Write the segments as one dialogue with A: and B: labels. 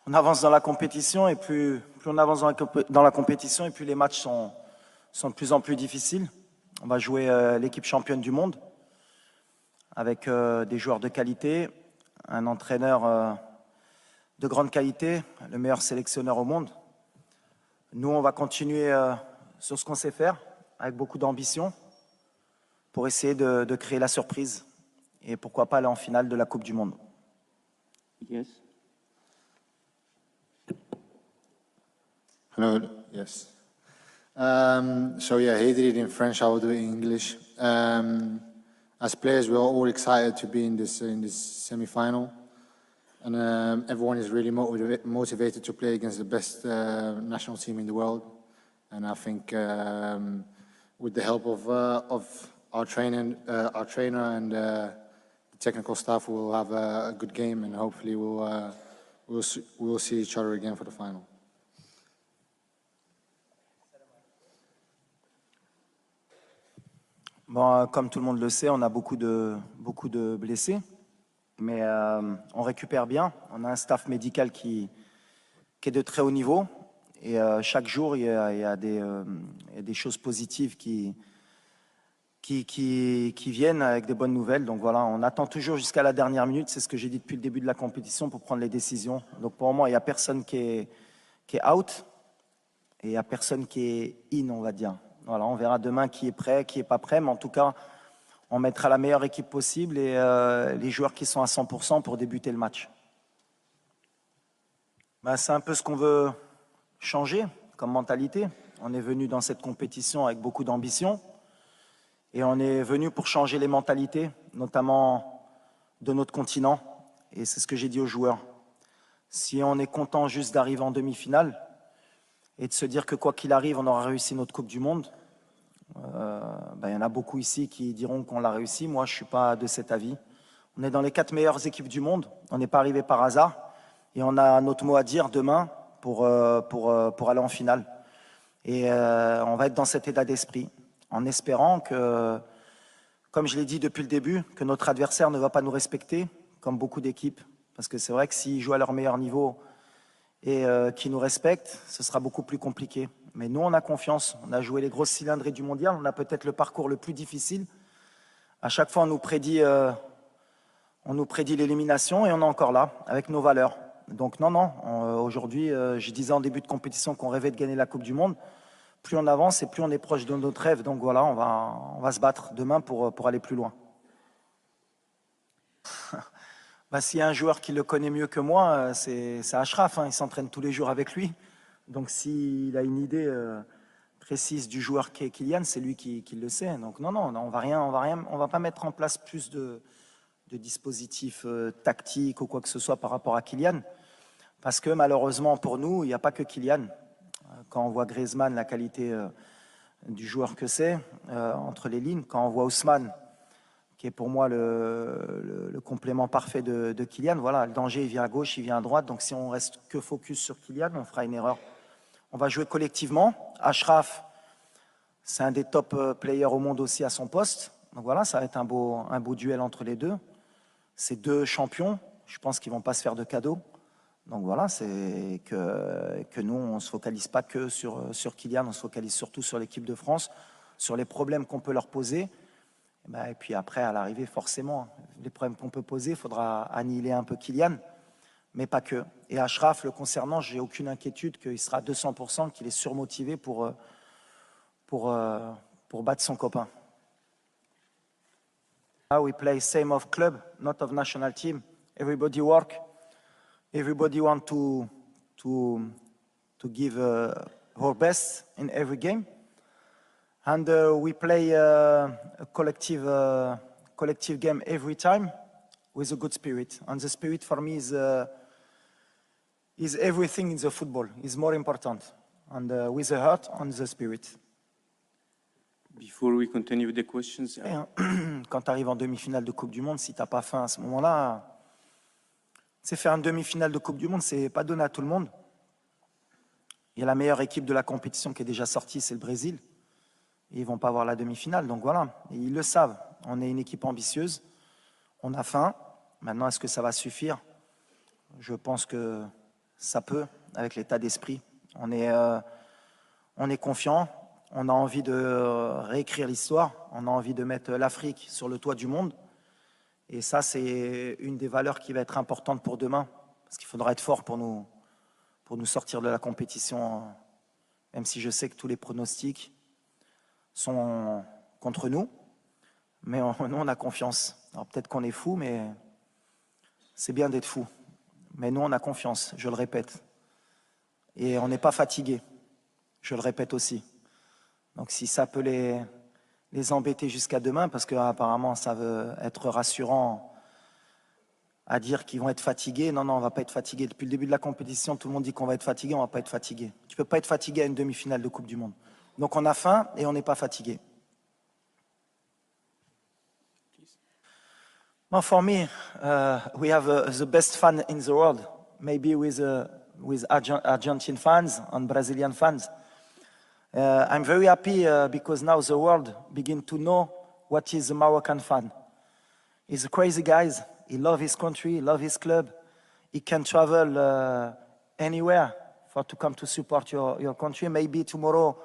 A: on avance dans la compétition et plus on avance dans la compétition et plus les matchs sont de plus en plus difficiles. On va jouer l'équipe championne du monde avec des joueurs de qualité, un entraîneur de grande qualité, le meilleur sélectionneur au monde. Nous, on va continuer sur ce qu'on sait faire, avec beaucoup d'ambition, pour essayer de créer la surprise et pourquoi pas aller en finale de la Coupe du Monde.
B: Yes.
C: Hello, yes. So yeah, he did it in French, I will do it in English. As players, we're all excited to be in this semi-final. And everyone is really motivated to play against the best national team in the world. And I think with the help of our trainer and the technical staff, we'll have a good game, and hopefully we'll see each other again for the final.
A: Bon, comme tout le monde le sait, on a beaucoup de blessés, mais on récupère bien. On a un staff médical qui est de très haut niveau, et chaque jour, il y a des choses positives qui viennent avec des bonnes nouvelles. Donc voilà, on attend toujours jusqu'à la dernière minute, c'est ce que j'ai dit depuis le début de la compétition, pour prendre les décisions. Donc pour le moment, il n'y a personne qui est out, et il n'y a personne qui est in, on va dire. Voilà, on verra demain qui est prêt, qui n'est pas prêt, mais en tout cas, on mettra la meilleure équipe possible et les joueurs qui sont à 100% pour débuter le match. Ben, c'est un peu ce qu'on veut changer comme mentalité. On est venu dans cette compétition avec beaucoup d'ambition et on est venu pour changer les mentalités, notamment de notre continent. Et c'est ce que j'ai dit aux joueurs. Si on est content juste d'arriver en demi-finale, et de se dire que quoi qu'il arrive, on aura réussi notre Coupe du Monde. Il y en a beaucoup ici qui diront qu'on l'a réussi. Moi, je ne suis pas de cet avis. On est dans les 4 meilleures équipes du monde. On n'est pas arrivé par hasard. Et on a notre mot à dire demain pour aller en finale. Et on va être dans cet état d'esprit, en espérant que, comme je l'ai dit depuis le début, que notre adversaire ne va pas nous respecter, comme beaucoup d'équipes. Parce que c'est vrai que s'ils jouent à leur meilleur niveau et qui nous respectent, ce sera beaucoup plus compliqué. Mais nous, on a confiance. On a joué les grosses cylindrées du mondial. On a peut-être le parcours le plus difficile. À chaque fois, on nous prédit l'élimination et on est encore là, avec nos valeurs. Donc non, aujourd'hui, je disais en début de compétition qu'on rêvait de gagner la Coupe du Monde. Plus on avance et plus on est proche de notre rêve. Donc voilà, on va se battre demain pour aller plus loin. S'il y a un joueur qui le connaît mieux que moi, c'est Achraf, il s'entraîne tous les jours avec lui. Donc s'il a une idée précise du joueur qui est Kylian, c'est lui qui le sait. Donc non, on va pas mettre en place plus de dispositifs tactiques ou quoi que ce soit par rapport à Kylian. Parce que malheureusement pour nous, il n'y a pas que Kylian. Quand on voit Griezmann, la qualité du joueur que c'est, entre les lignes, quand on voit Ousmane, qui est pour moi le complément parfait de Kylian. Voilà, le danger, il vient à gauche, il vient à droite. Donc si on reste que focus sur Kylian, on fera une erreur. On va jouer collectivement. Achraf, c'est un des top players au monde aussi à son poste. Donc voilà, ça va être un beau duel entre les deux. Ces deux champions, je pense qu'ils ne vont pas se faire de cadeaux. Donc voilà, c'est que nous, on ne se focalise pas que sur Kylian, on se focalise surtout sur l'équipe de France, sur les problèmes qu'on peut leur poser. Et puis après, à l'arrivée, forcément, les problèmes qu'on peut poser, il faudra annihiler un peu Kylian, mais pas que. Et Achraf, le concernant, j'ai aucune inquiétude qu'il sera à 200%, qu'il est surmotivé pour battre son copain. Now we play same of club, not of national team. Everybody work. Everybody want to give our best in every game. And we play a collective game every time with a good spirit. And the spirit for me is everything in the football. Is more important. And with the heart and the spirit.
B: Before we continue with the questions.
A: Quand tu arrives en demi-finale de Coupe du Monde, si tu n'as pas faim à ce moment-là, c'est faire une demi-finale de Coupe du Monde, c'est pas donné à tout le monde. Il y a la meilleure équipe de la compétition qui est déjà sortie, c'est le Brésil. Et ils ne vont pas avoir la demi-finale. Donc voilà, et ils le savent. On est une équipe ambitieuse. On a faim. Maintenant, est-ce que ça va suffire? Je pense que ça peut, avec l'état d'esprit. On est confiant, on a envie de réécrire l'histoire, on a envie de mettre l'Afrique sur le toit du monde. Et ça, c'est une des valeurs qui va être importante pour demain, parce qu'il faudra être fort pour nous sortir de la compétition, même si je sais que tous les pronostics sont contre nous. Mais nous, on a confiance. Alors peut-être qu'on est fou, mais c'est bien d'être fou. Mais nous, on a confiance, je le répète. Et on n'est pas fatigué, je le répète aussi. Donc si ça peut les embêter jusqu'à demain, parce qu'apparemment ça veut être rassurant à dire qu'ils vont être fatigués. Non, on ne va pas être fatigué. Depuis le début de la compétition, tout le monde dit qu'on va être fatigué, on ne va pas être fatigué. Tu ne peux pas être fatigué à une demi-finale de Coupe du Monde. Donc on a faim et on n'est pas fatigué. Well, for me, we have the best fan in the world, maybe with Argentine fans and Brazilian fans. I'm very happy because now the world begin to know what is a Moroccan fan. He's a crazy guy. He loves his country, he loves his club. He can travel anywhere to come to support your country. Maybe tomorrow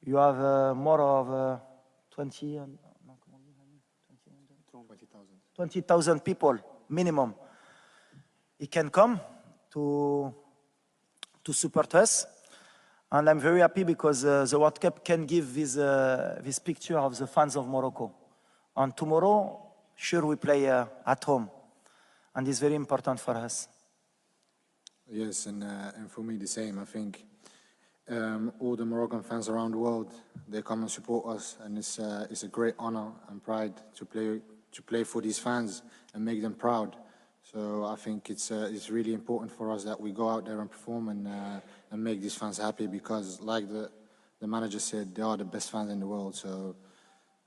A: you have more of 20,000 people minimum. He can come to support us. And I'm very happy because the World Cup can give this picture of the fans of Morocco. And tomorrow, sure, we play at home. And it's very important for us.
C: Yes, and for me the same. I think all the Moroccan fans around the world, they come and support us, and it's a great honor and pride to play for these fans and make them proud. So I think it's really important for us that we go out there and perform and make these fans happy, because, like the manager said, they are the best fans in the world. So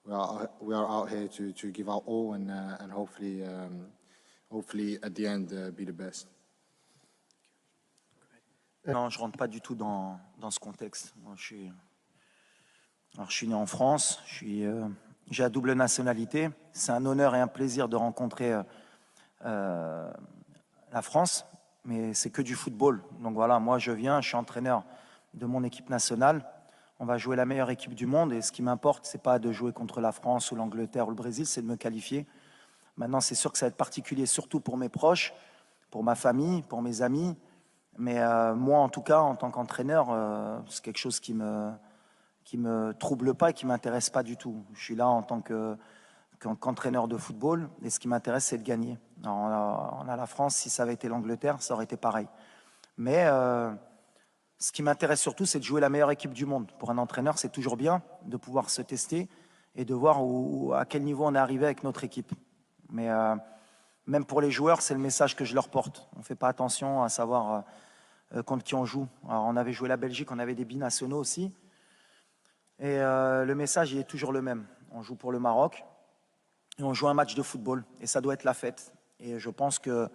C: we are out here to give our all and hopefully at the end be the best.
A: Non, je rentre pas du tout dans ce contexte. Moi, je suis né en France, j'ai la double nationalité. C'est un honneur et un plaisir de rencontrer la France, mais c'est que du football. Donc voilà, moi je suis entraîneur de mon équipe nationale. On va jouer la meilleure équipe du monde et ce qui m'importe, c'est pas de jouer contre la France ou l'Angleterre ou le Brésil, c'est de me qualifier. Maintenant, c'est sûr que ça va être particulier, surtout pour mes proches, pour ma famille, pour mes amis. Mais moi, en tout cas, en tant qu'entraîneur, c'est quelque chose qui me trouble pas et qui m'intéresse pas du tout. Je suis là en tant qu'entraîneur de football et ce qui m'intéresse, c'est de gagner. Alors, on a la France, si ça avait été l'Angleterre, ça aurait été pareil. Mais ce qui m'intéresse surtout, c'est de jouer la meilleure équipe du monde. Pour un entraîneur, c'est toujours bien de pouvoir se tester et de voir à quel niveau on est arrivé avec notre équipe. Mais même pour les joueurs, c'est le message que je leur porte. On ne fait pas attention à savoir contre qui on joue. Alors, on avait joué la Belgique, on avait des binationaux aussi. Et le message, il est toujours le même. On joue pour le Maroc et on joue un match de football. Et ça doit être la fête. Et je pense que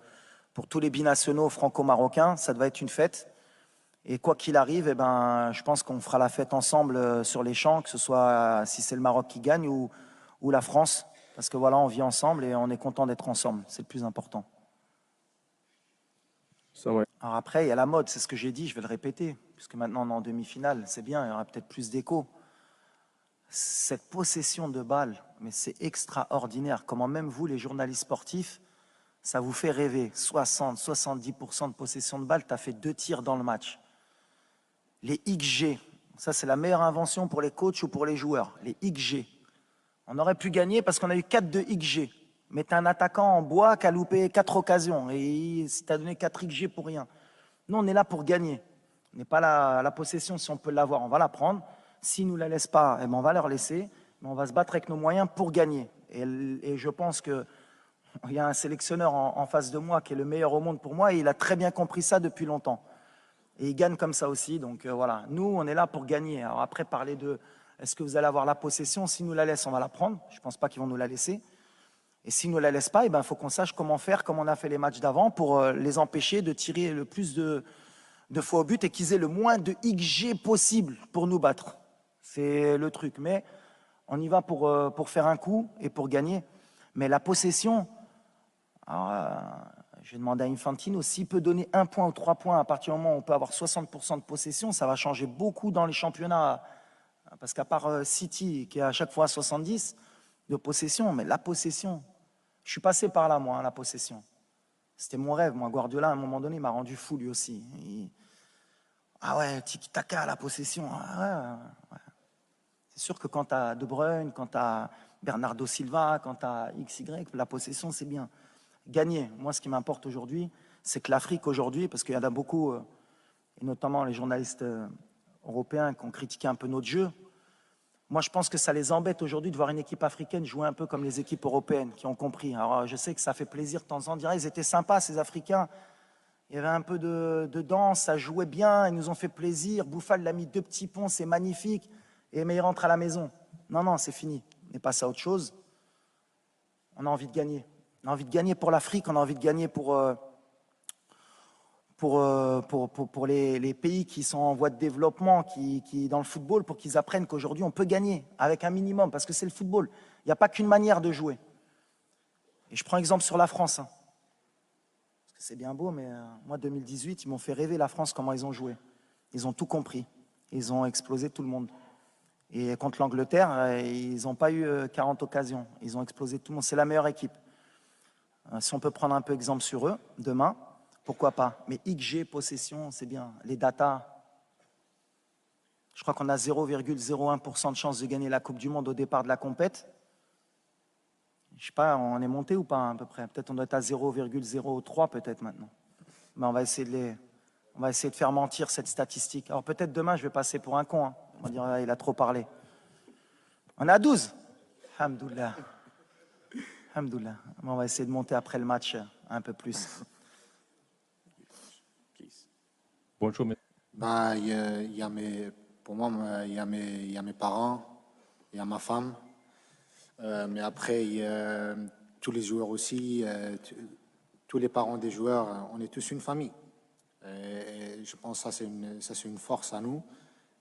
A: pour tous les binationaux franco-marocains, ça doit être une fête. Et quoi qu'il arrive, je pense qu'on fera la fête ensemble sur les champs, que ce soit si c'est le Maroc qui gagne ou la France. Parce que voilà, on vit ensemble et on est content d'être ensemble. C'est le plus important. Alors après, il y a la mode, c'est ce que j'ai dit, je vais le répéter. Puisque maintenant on est en demi-finale, c'est bien, il y aura peut-être plus d'écho. Cette possession de balles, mais c'est extraordinaire. Comment même vous, les journalistes sportifs, ça vous fait rêver. 60-70% de possession de balles, tu as fait 2 tirs dans le match. Les XG, ça c'est la meilleure invention pour les coachs ou pour les joueurs. Les XG. On aurait pu gagner parce qu'on a eu 4 de XG. Mais tu as un attaquant en bois qui a loupé 4 occasions. Et si tu as donné 4 XG pour rien. Nous, on est là pour gagner. On n'est pas la possession, si on peut l'avoir, on va la prendre. S'ils ne nous la laissent pas, on va leur laisser. Mais on va se battre avec nos moyens pour gagner. Et je pense qu'il y a un sélectionneur en face de moi qui est le meilleur au monde pour moi. Et il a très bien compris ça depuis longtemps. Et il gagne comme ça aussi. Donc voilà, nous, on est là pour gagner. Alors après, parler de est-ce que vous allez avoir la possession? S'ils nous la laissent, on va la prendre. Je ne pense pas qu'ils vont nous la laisser. Et s'ils ne nous la laissent pas, il faut qu'on sache comment faire, comme on a fait les matchs d'avant, pour les empêcher de tirer le plus de fois au but et qu'ils aient le moins de XG possible pour nous battre. C'est le truc. Mais on y va pour faire un coup et pour gagner. Mais la possession, alors, Je vais demander à Infantino, s'il peut donner 1 point ou 3 points à partir du moment où on peut avoir 60% de possession, ça va changer beaucoup dans les championnats. Parce qu'à part City, qui est à chaque fois à 70 de possession, mais la possession, je suis passé par là, moi, la possession. C'était mon rêve. Moi, Guardiola, à un moment donné, m'a rendu fou, lui aussi. Ah ouais, tiki-taka, la possession. Ah ouais. C'est sûr que quand tu as De Bruyne, quand tu as Bernardo Silva, quand tu as XY, la possession, c'est bien. Gagner. Moi, ce qui m'importe aujourd'hui, c'est que l'Afrique, aujourd'hui, parce qu'il y en a beaucoup, et notamment les journalistes européens qui ont critiqué un peu notre jeu, moi, je pense que ça les embête aujourd'hui de voir une équipe africaine jouer un peu comme les équipes européennes qui ont compris. Alors, je sais que ça fait plaisir de temps en temps. Ils étaient sympas, ces Africains. Il y avait un peu de danse, ça jouait bien, ils nous ont fait plaisir. Bouffal l'a mis 2 petits ponts, c'est magnifique. Mais il rentre à la maison. Non, non, c'est fini. On passe à autre chose. On a envie de gagner. On a envie de gagner pour l'Afrique, on a envie de gagner pour les pays qui sont en voie de développement, qui dans le football, pour qu'ils apprennent qu'aujourd'hui, on peut gagner avec un minimum, parce que c'est le football. Il n'y a pas qu'une manière de jouer. Et je prends exemple sur la France. Parce que c'est bien beau, mais moi, 2018, ils m'ont fait rêver la France, comment ils ont joué. Ils ont tout compris. Ils ont explosé tout le monde. Et contre l'Angleterre, ils n'ont pas eu 40 occasions. Ils ont explosé tout le monde. C'est la meilleure équipe. Si on peut prendre un peu exemple sur eux, demain, pourquoi pas. Mais XG, possession, c'est bien. Les datas, je crois qu'on a 0,01% de chance de gagner la Coupe du Monde au départ de la compète. Je ne sais pas, on est monté ou pas à peu près. Peut-être on doit être à 0,03 peut-être maintenant. Mais on va essayer de faire mentir cette statistique. Alors peut-être demain, je vais passer pour un con. Hein. On va dire, ah, il a trop parlé. On est à 12. Alhamdoulilah. Alhamdoulilah. On va essayer de monter après le match un peu plus.
D: Bonjour.
C: Bah, pour moi, il y a mes parents, il y a ma femme. Mais après, il y a tous les joueurs aussi, tous les parents des joueurs, on est tous une famille. Et je pense que ça, c'est une force à nous.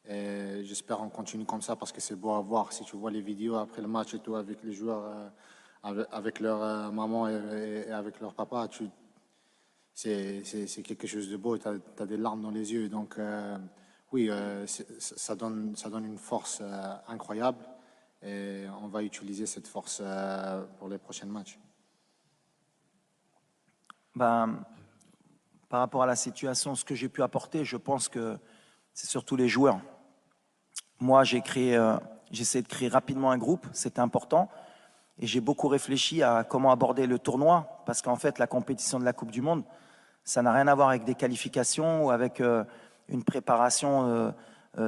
C: Et j'espère qu'on continue comme ça parce que c'est beau à voir. Si tu vois les vidéos après le match et tout avec les joueurs, avec leur maman et avec leur papa, c'est quelque chose de beau. Tu as des larmes dans les yeux. Donc, oui, ça donne une force incroyable. Et on va utiliser cette force pour les prochains matchs.
A: Ben, par rapport à la situation, ce que j'ai pu apporter, je pense que c'est surtout les joueurs. Moi, j'ai essayé de créer rapidement un groupe, c'était important. Et j'ai beaucoup réfléchi à comment aborder le tournoi, parce qu'en fait, la compétition de la Coupe du Monde, ça n'a rien à voir avec des qualifications ou avec une préparation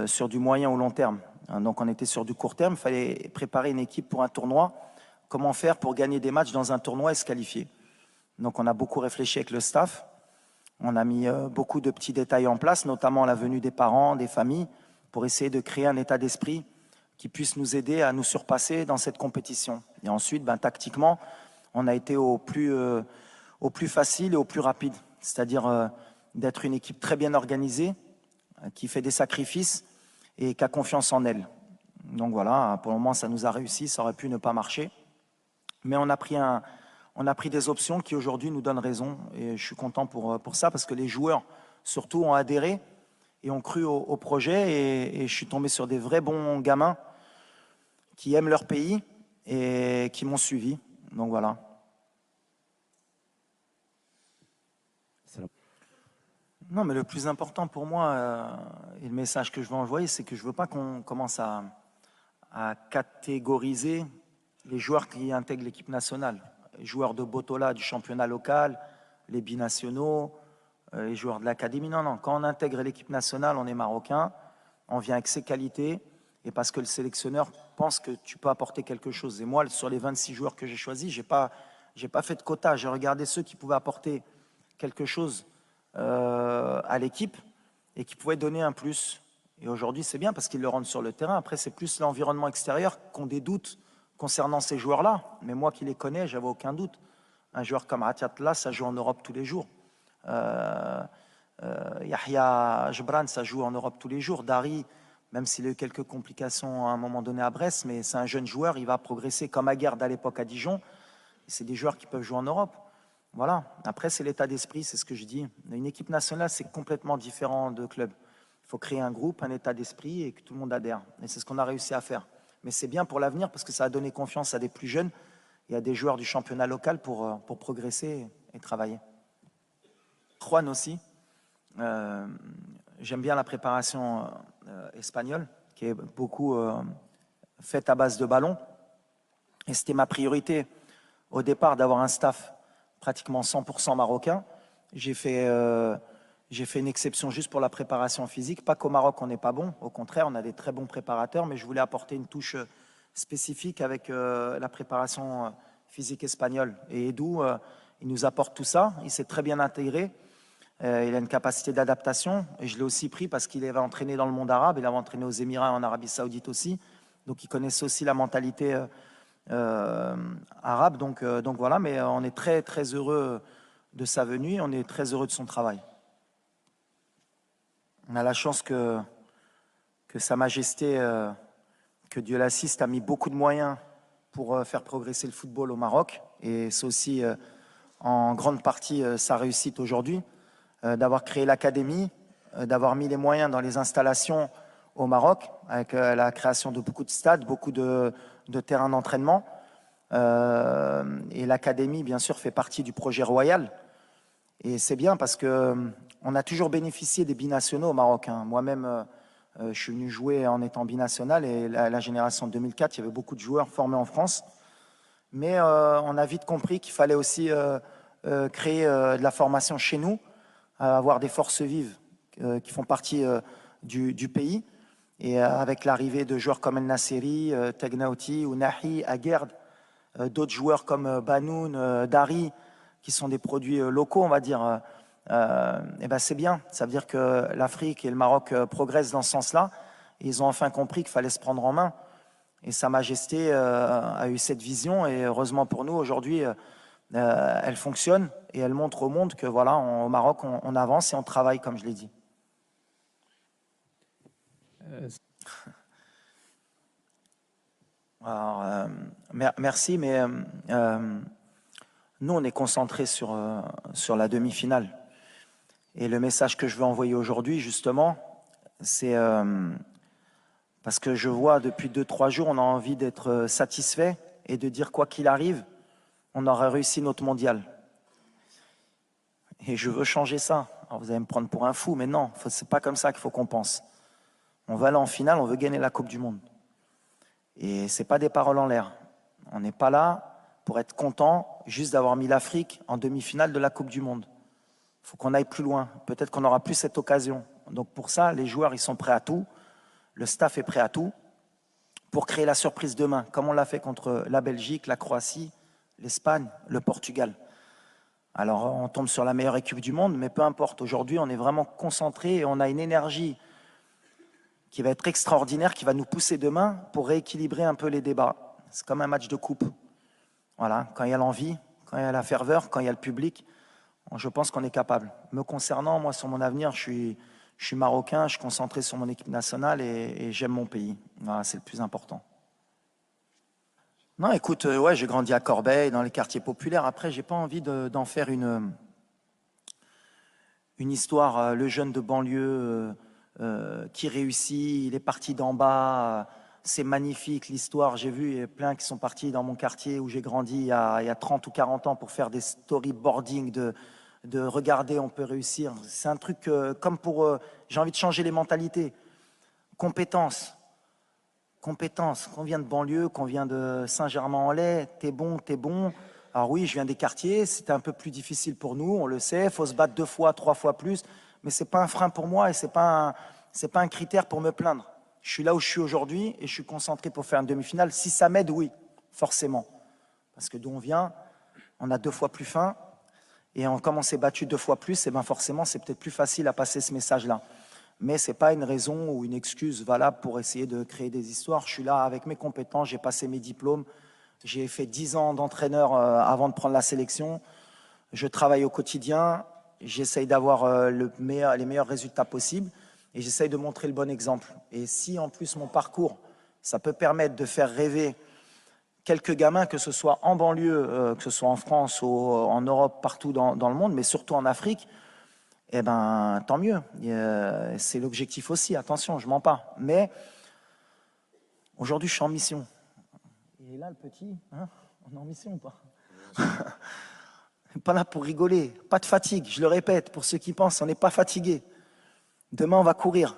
A: sur du moyen ou long terme. Donc on était sur du court terme, il fallait préparer une équipe pour un tournoi. Comment faire pour gagner des matchs dans un tournoi et se qualifier? Donc on a beaucoup réfléchi avec le staff. On a mis beaucoup de petits détails en place, notamment la venue des parents, des familles, pour essayer de créer un état d'esprit qui puisse nous aider à nous surpasser dans cette compétition. Et ensuite, tactiquement, on a été au plus facile et au plus rapide, c'est-à-dire d'être une équipe très bien organisée, qui fait des sacrifices et qui a confiance en elle. Donc voilà, pour le moment, ça nous a réussi, ça aurait pu ne pas marcher. Mais on a pris des options qui aujourd'hui nous donnent raison. Et je suis content pour ça, parce que les joueurs, surtout, ont adhéré et ont cru au projet. Et je suis tombé sur des vrais bons gamins qui aiment leur pays et qui m'ont suivi. Donc voilà. Non, mais le plus important pour moi, et le message que je veux envoyer, c'est que je ne veux pas qu'on commence à catégoriser les joueurs qui intègrent l'équipe nationale. Les joueurs de Botola du championnat local, les binationaux, les joueurs de l'académie. Non, non, quand on intègre l'équipe nationale, on est marocain, on vient avec ses qualités, et parce que le sélectionneur pense que tu peux apporter quelque chose. Et moi, sur les 26 joueurs que j'ai choisis, j'ai pas fait de quota, j'ai regardé ceux qui pouvaient apporter quelque chose à l'équipe et qui pouvaient donner un plus. Et aujourd'hui, c'est bien parce qu'ils le rendent sur le terrain. Après, c'est plus l'environnement extérieur qu'on des doutes concernant ces joueurs-là. Mais moi qui les connais, j'avais aucun doute. Un joueur comme Atiatla, ça joue en Europe tous les jours. Yahya Jebran, ça joue en Europe tous les jours. Dari, même s'il a eu quelques complications à un moment donné à Brest, mais c'est un jeune joueur, il va progresser comme Aguerd à l'époque à Dijon. C'est des joueurs qui peuvent jouer en Europe. Voilà. Après, c'est l'état d'esprit, c'est ce que je dis. Une équipe nationale, c'est complètement différent de club. Il faut créer un groupe, un état d'esprit et que tout le monde adhère. Et c'est ce qu'on a réussi à faire. Mais c'est bien pour l'avenir parce que ça a donné confiance à des plus jeunes et à des joueurs du championnat local pour progresser et travailler. Juan aussi. J'aime bien la préparation espagnole, qui est beaucoup faite à base de ballon. Et c'était ma priorité au départ d'avoir un staff pratiquement 100% marocain. J'ai fait une exception juste pour la préparation physique. Pas qu'au Maroc, on n'est pas bon. Au contraire, on a des très bons préparateurs, mais je voulais apporter une touche spécifique avec la préparation physique espagnole. Et Edu, il nous apporte tout ça. Il s'est très bien intégré. Il a une capacité d'adaptation. Et je l'ai aussi pris parce qu'il avait entraîné dans le monde arabe. Il avait entraîné aux Émirats et en Arabie Saoudite aussi. Donc, il connaissait aussi la mentalité arabe. Donc voilà, mais on est très, très heureux de sa venue. On est très heureux de son travail. On a la chance que Sa Majesté, que Dieu l'assiste, a mis beaucoup de moyens pour faire progresser le football au Maroc. Et c'est aussi en grande partie sa réussite aujourd'hui, d'avoir créé l'académie, d'avoir mis les moyens dans les installations au Maroc, avec la création de beaucoup de stades, beaucoup de terrains d'entraînement. Et l'académie, bien sûr, fait partie du projet royal. Et c'est bien parce qu'on a toujours bénéficié des binationaux au Maroc. Hein. Moi-même, je suis venu jouer en étant binational et la génération de 2004, il y avait beaucoup de joueurs formés en France. Mais on a vite compris qu'il fallait aussi créer de la formation chez nous, avoir des forces vives qui font partie du pays. Et avec l'arrivée de joueurs comme El Nasseri, Tegnauti ou Nahi, Aguerd, d'autres joueurs comme Banoun, Dari, qui sont des produits locaux, on va dire, et ben c'est bien. Ça veut dire que l'Afrique et le Maroc progressent dans ce sens-là. Et ils ont enfin compris qu'il fallait se prendre en main. Et Sa Majesté a eu cette vision. Et heureusement pour nous, aujourd'hui, elle fonctionne et elle montre au monde que voilà, au Maroc, on avance et on travaille, comme je l'ai dit. Alors, merci, mais nous, on est concentrés sur la demi-finale. Et le message que je veux envoyer aujourd'hui, justement, c'est parce que je vois depuis 2-3 jours, on a envie d'être satisfait et de dire quoi qu'il arrive, on aura réussi notre mondial. Et je veux changer ça. Alors vous allez me prendre pour un fou, mais non, c'est pas comme ça qu'il faut qu'on pense. On va aller en finale, on veut gagner la Coupe du Monde. Et c'est pas des paroles en l'air. On n'est pas là pour être content juste d'avoir mis l'Afrique en demi-finale de la Coupe du Monde. Il faut qu'on aille plus loin. Peut-être qu'on n'aura plus cette occasion. Donc pour ça, les joueurs, ils sont prêts à tout. Le staff est prêt à tout pour créer la surprise demain, comme on l'a fait contre la Belgique, la Croatie, l'Espagne, le Portugal. Alors on tombe sur la meilleure équipe du monde, mais peu importe. Aujourd'hui, on est vraiment concentré et on a une énergie qui va être extraordinaire, qui va nous pousser demain pour rééquilibrer un peu les débats. C'est comme un match de coupe. Voilà, quand il y a l'envie, quand il y a la ferveur, quand il y a le public, je pense qu'on est capable. Me concernant, moi, sur mon avenir, je suis marocain, je suis concentré sur mon équipe nationale et j'aime mon pays. Voilà, c'est le plus important. Non, écoute, ouais, j'ai grandi à Corbeil, dans les quartiers populaires. Après, j'ai pas envie d'en faire une histoire, le jeune de banlieue qui réussit, il est parti d'en bas, c'est magnifique l'histoire. J'ai vu, il y a plein qui sont partis dans mon quartier où j'ai grandi il y a 30 ou 40 ans pour faire des storyboarding de regarder, on peut réussir. C'est un truc comme pour... j'ai envie de changer les mentalités. Compétences. Qu'on vient de banlieue, qu'on vient de Saint-Germain-en-Laye, t'es bon. Alors oui, je viens des quartiers, c'était un peu plus difficile pour nous, on le sait, il faut se battre 2 fois, 3 fois plus, mais ce n'est pas un frein pour moi et ce n'est pas un critère pour me plaindre. Je suis là où je suis aujourd'hui et je suis concentré pour faire une demi-finale. Si ça m'aide, oui, forcément. Parce que d'où on vient, on a 2 fois plus faim et comme on s'est battu 2 fois plus, et ben forcément, c'est peut-être plus facile à passer ce message-là. Mais ce n'est pas une raison ou une excuse valable pour essayer de créer des histoires. Je suis là avec mes compétences, j'ai passé mes diplômes, j'ai fait 10 ans d'entraîneur avant de prendre la sélection. Je travaille au quotidien, j'essaye d'avoir les meilleurs résultats possibles et j'essaye de montrer le bon exemple. Et si en plus mon parcours, ça peut permettre de faire rêver quelques gamins, que ce soit en banlieue, que ce soit en France ou en Europe, partout dans le monde, mais surtout en Afrique, eh ben, tant mieux. C'est l'objectif aussi, attention, je mens pas. Mais aujourd'hui, je suis en mission. Et là, le petit, hein, on est en mission ou pas? Pas là pour rigoler, pas de fatigue, je le répète, pour ceux qui pensent, on n'est pas fatigué. Demain, on va courir.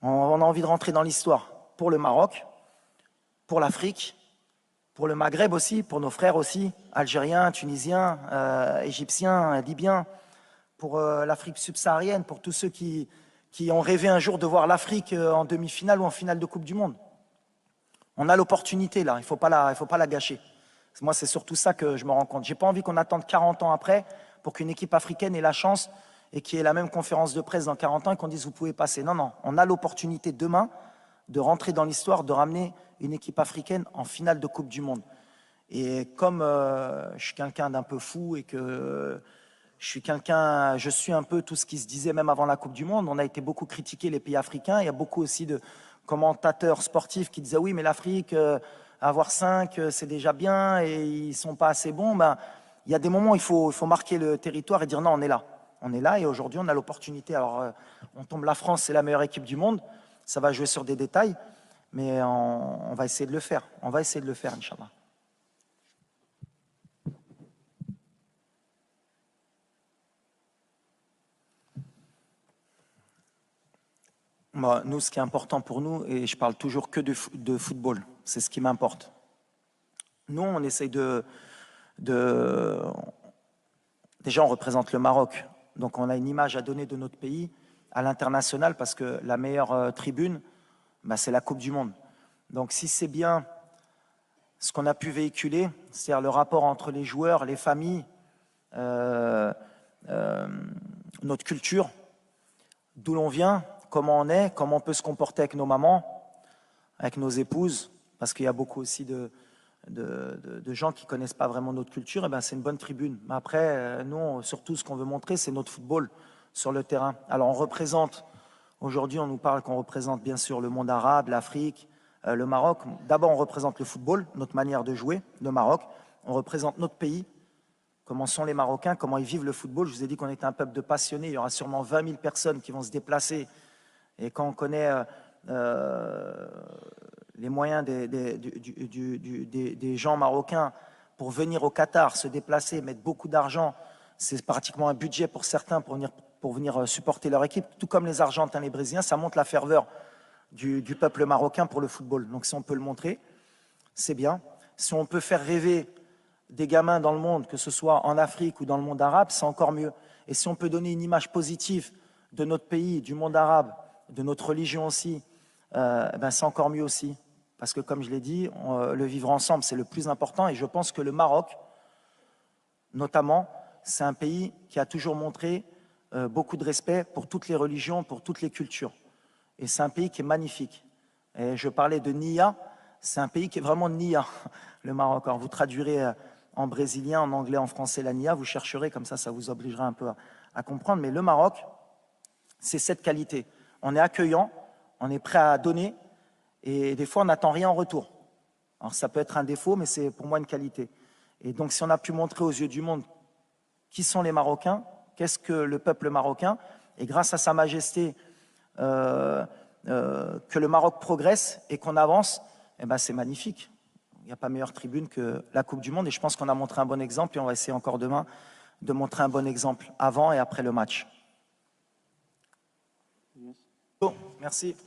A: On a envie de rentrer dans l'histoire pour le Maroc, pour l'Afrique, pour le Maghreb aussi, pour nos frères aussi, Algériens, Tunisiens, Égyptiens, Libyens, pour l'Afrique subsaharienne, pour tous ceux qui ont rêvé un jour de voir l'Afrique en demi-finale ou en finale de Coupe du Monde. On a l'opportunité là, il ne faut pas la gâcher. Moi, c'est surtout ça que je me rends compte. Je n'ai pas envie qu'on attende 40 ans après pour qu'une équipe africaine ait la chance et qu'il y ait la même conférence de presse dans 40 ans et qu'on dise vous pouvez passer. Non, non, on a l'opportunité demain de rentrer dans l'histoire, de ramener une équipe africaine en finale de Coupe du Monde. Et comme je suis quelqu'un d'un peu fou et que je suis un peu tout ce qui se disait même avant la Coupe du Monde, on a été beaucoup critiqué les pays africains. Il y a beaucoup aussi de commentateurs sportifs qui disaient oui, mais l'Afrique, avoir 5, c'est déjà bien et ils ne sont pas assez bons. Ben, il y a des moments où il faut marquer le territoire et dire non, on est là. On est là et aujourd'hui, on a l'opportunité. Alors, on tombe la France, c'est la meilleure équipe du monde. Ça va jouer sur des détails, mais on va essayer de le faire. On va essayer de le faire, Inch'Allah. Moi, nous, ce qui est important pour nous, et je parle toujours que de football, c'est ce qui m'importe. Nous, on essaye déjà, on représente le Maroc, donc on a une image à donner de notre pays à l'international parce que la meilleure tribune, ben, c'est la Coupe du Monde. Donc si c'est bien ce qu'on a pu véhiculer, c'est-à-dire le rapport entre les joueurs, les familles, notre culture, d'où l'on vient, comment on est, comment on peut se comporter avec nos mamans, avec nos épouses, parce qu'il y a beaucoup aussi de gens qui ne connaissent pas vraiment notre culture, et ben c'est une bonne tribune. Mais après, nous, surtout, ce qu'on veut montrer, c'est notre football sur le terrain. Alors, on représente, aujourd'hui, on nous parle qu'on représente bien sûr le monde arabe, l'Afrique, le Maroc. D'abord, on représente le football, notre manière de jouer, le Maroc. On représente notre pays, comment sont les Marocains, comment ils vivent le football. Je vous ai dit qu'on était un peuple de passionnés. Il y aura sûrement 20 000 personnes qui vont se déplacer. Et quand on connaît les moyens des gens marocains pour venir au Qatar, se déplacer, mettre beaucoup d'argent, c'est pratiquement un budget pour certains pour venir supporter leur équipe, tout comme les Argentins, les Brésiliens, ça montre la ferveur du peuple marocain pour le football. Donc si on peut le montrer, c'est bien. Si on peut faire rêver des gamins dans le monde, que ce soit en Afrique ou dans le monde arabe, c'est encore mieux. Et si on peut donner une image positive de notre pays, du monde arabe, de notre religion aussi, ben c'est encore mieux aussi. Parce que comme je l'ai dit, le vivre ensemble, c'est le plus important. Et je pense que le Maroc, notamment, c'est un pays qui a toujours montré beaucoup de respect pour toutes les religions, pour toutes les cultures. Et c'est un pays qui est magnifique. Et je parlais de Nia, c'est un pays qui est vraiment Nia, le Maroc. Alors vous traduirez en brésilien, en anglais, en français la Nia, vous chercherez, comme ça vous obligera un peu à comprendre. Mais le Maroc, c'est cette qualité. On est accueillant, on est prêt à donner, et des fois on n'attend rien en retour. Alors ça peut être un défaut, mais c'est pour moi une qualité. Et donc si on a pu montrer aux yeux du monde qui sont les Marocains, qu'est-ce que le peuple marocain, et grâce à Sa Majesté, que le Maroc progresse et qu'on avance, eh ben c'est magnifique. Il n'y a pas meilleure tribune que la Coupe du Monde, et je pense qu'on a montré un bon exemple, et on va essayer encore demain de montrer un bon exemple avant et après le match.
B: Yes.
A: Bon, merci.